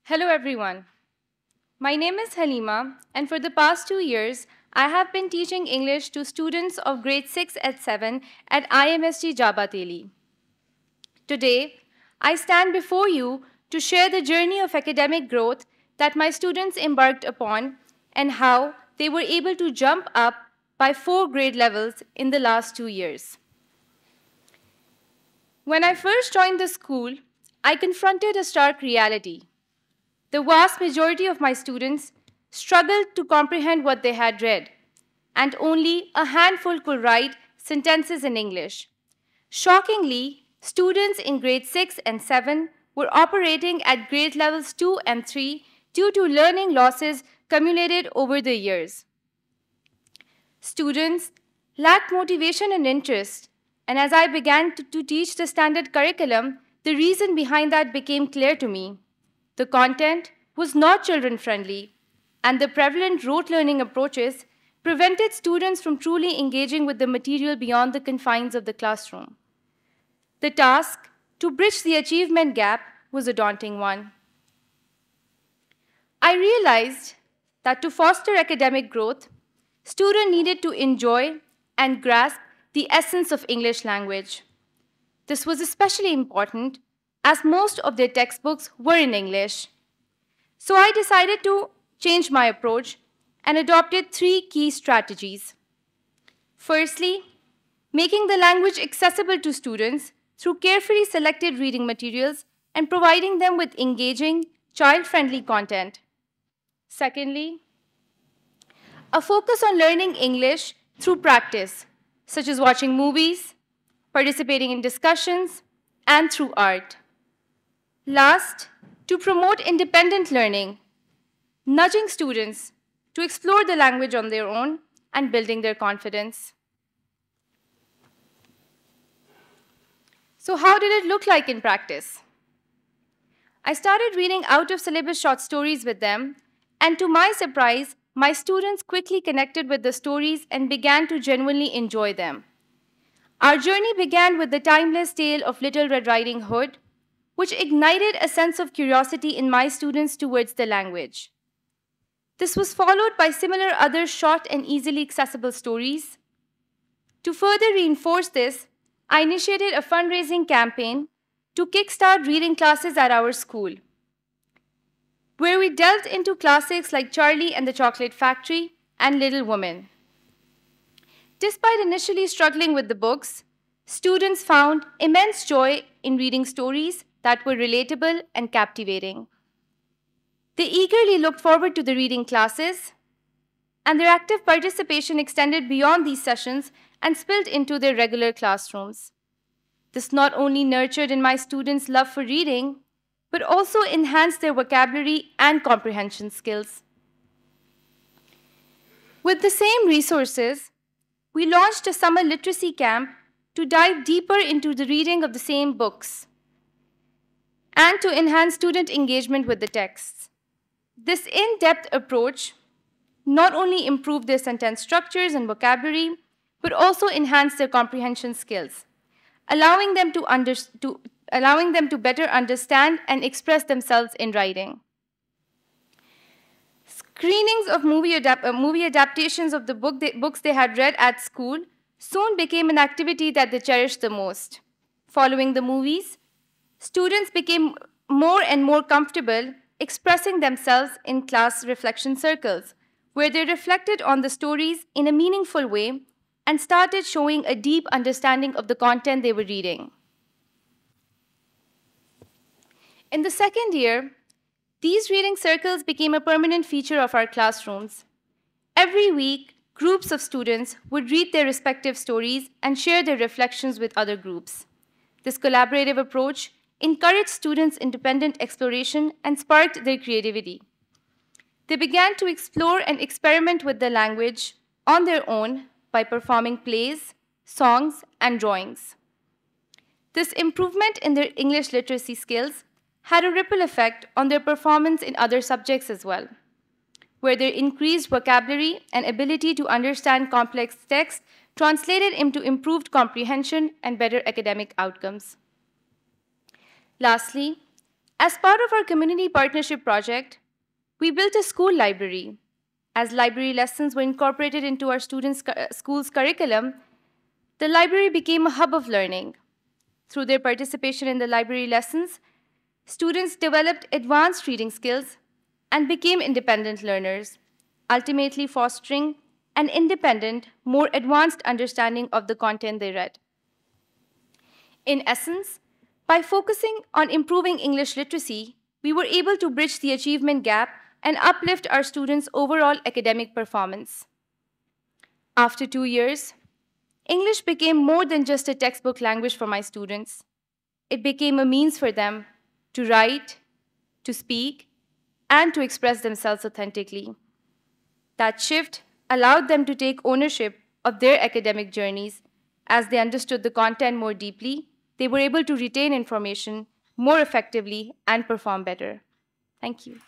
Hello everyone. My name is Haleema, and for the past 2 years, I have been teaching English to students of grade 6 and 7 at IMST Jabateli. Today, I stand before you to share the journey of academic growth that my students embarked upon and how they were able to jump up by 4 grade levels in the last 2 years. When I first joined the school, I confronted a stark reality. The vast majority of my students struggled to comprehend what they had read, and only a handful could write sentences in English. Shockingly, students in grade 6 and 7 were operating at grade levels 2 and 3 due to learning losses accumulated over the years. Students lacked motivation and interest, and as I began to teach the standard curriculum, the reason behind that became clear to me. The content was not children-friendly, and the prevalent rote learning approaches prevented students from truly engaging with the material beyond the confines of the classroom. The task to bridge the achievement gap was a daunting one. I realized that to foster academic growth, students needed to enjoy and grasp the essence of English language. This was especially important as most of their textbooks were in English. So I decided to change my approach and adopted 3 key strategies. Firstly, making the language accessible to students through carefully selected reading materials and providing them with engaging, child-friendly content. Secondly, a focus on learning English through practice, such as watching movies, participating in discussions, and through art. Last, to promote independent learning, nudging students to explore the language on their own and building their confidence. So how did it look like in practice? I started reading out-of-syllabus short stories with them, and to my surprise, my students quickly connected with the stories and began to genuinely enjoy them. Our journey began with the timeless tale of Little Red Riding Hood, which ignited a sense of curiosity in my students towards the language. This was followed by similar other short and easily accessible stories. To further reinforce this, I initiated a fundraising campaign to kickstart reading classes at our school, where we delved into classics like Charlie and the Chocolate Factory and Little Women. Despite initially struggling with the books, students found immense joy in reading stories that were relatable and captivating. They eagerly looked forward to the reading classes, and their active participation extended beyond these sessions and spilled into their regular classrooms. This not only nurtured in my students' love for reading, but also enhanced their vocabulary and comprehension skills. With the same resources, we launched a summer literacy camp to dive deeper into the reading of the same books and to enhance student engagement with the texts. This in-depth approach not only improved their sentence structures and vocabulary, but also enhanced their comprehension skills, allowing them to better understand and express themselves in writing. Screenings of movie adaptations of the books they had read at school soon became an activity that they cherished the most. Following the movies, students became more and more comfortable expressing themselves in class reflection circles, where they reflected on the stories in a meaningful way and started showing a deep understanding of the content they were reading. In the second year, these reading circles became a permanent feature of our classrooms. Every week, groups of students would read their respective stories and share their reflections with other groups. This collaborative approach encouraged students' independent exploration and sparked their creativity. They began to explore and experiment with the language on their own by performing plays, songs, and drawings. This improvement in their English literacy skills had a ripple effect on their performance in other subjects as well, where their increased vocabulary and ability to understand complex text translated into improved comprehension and better academic outcomes. Lastly, As part of our community partnership project, we built a school library. As library lessons were incorporated into our school's curriculum, the library became a hub of learning. Through their participation in the library lessons, students developed advanced reading skills and became independent learners, ultimately fostering an independent, more advanced understanding of the content they read. In essence, by focusing on improving English literacy, we were able to bridge the achievement gap and uplift our students' overall academic performance. After 2 years, English became more than just a textbook language for my students. It became a means for them to write, to speak, and to express themselves authentically. That shift allowed them to take ownership of their academic journeys. As they understood the content more deeply, they were able to retain information more effectively and perform better. Thank you.